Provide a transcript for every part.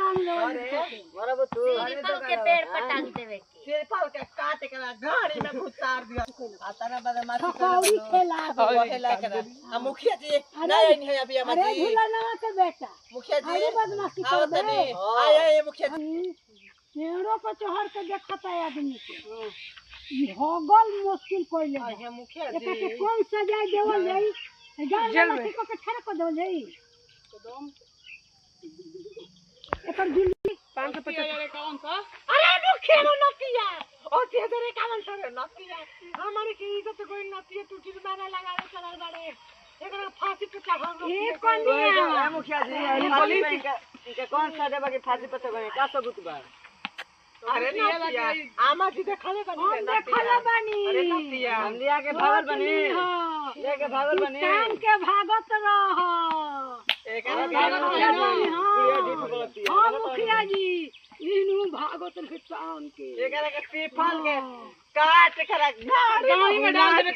टांग लो बराबर तू सिरफल के पेड़ पर टांग देवे के सिरफल के काट के गाड़ी में उतार दिया आता ना बदमाशी छकौड़ी खेला खेला कर आ मुखिया जी नहीं है अभी अरे हमारी झूलना के बेटा मुखिया जी अरे बदमाशी आओ कर दे तनी आए मुखिया जी पेड़ों पर चढ़ के देखता है आदमी के भगल मुश्किल कोई ले है मुखिया एक जी के कौन सजाय देवल जाई गाल में ठीक के ठड़ कर देवल जाई एकदम एकर दिल्ली 550 अरे मुखिया नतिया ओ 51 नतिया हमारे की इज्जत कोई नतिया तू जुर्माना लगावे चलल बाड़े एकरा फांसी पे चढ़ाओ ए कन्या मुखिया जी पुलिस के कौन सा देबा के फांसी पे चढ़े का सबूत बा अरे नतिया आमा जी देखले हम देखला बानी अरे नतिया हम लिया के भागल बनी लेके भागल बनी टांग के भागत रह एकरा हां मुखिया जी इनु भागत के टांग के एकरा के सिरफल के काट कर गाड़ी में डाल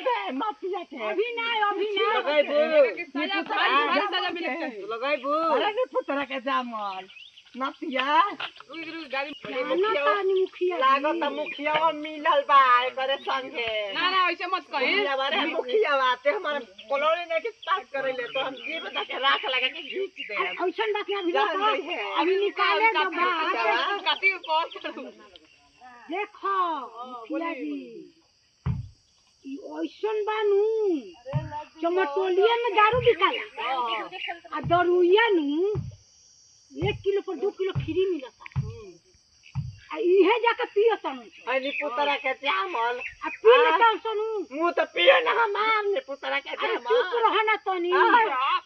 दे माफिया के अभी ना लगाई बू सजा मिले लगाई बू अरे रे पुतरा के जामल नतिया गाड़ी मुखिया लागत मुखिया मिलल बा करे संगे ना ऐसे मत कही हमारे मुखिया बाते हमारे कॉलोनी ने के पास करे ले तो हम जी बता के राख लगा के खींच दे ऐसन बात अभी निकाले दो काटी कॉल देखो मुखिया जी ई ऐसन बानू चमटोलिया में दारू बिकाला आ दरुइया नु 1 किलो पर 2 किलो फ्री मिलता आ इहे जाके पियता नु अनी पुतरा के जामल आ पी लेता सनु मुंह तो पिए ना मारने पुतरा के अरे जामल चुप रह ना तनी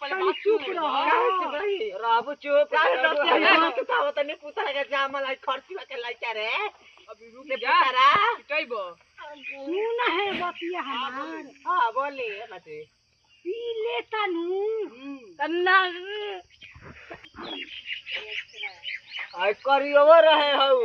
तनी चुप रह राबू चुप तू था तनी पुतरा के जामल आई खर्ची के लाइका रे अभी रुक जा पुतरा पिटइबो सुन है बतिया हमार हां बोली मते पी लेता नु कन्ना आई करियो रहे हऊ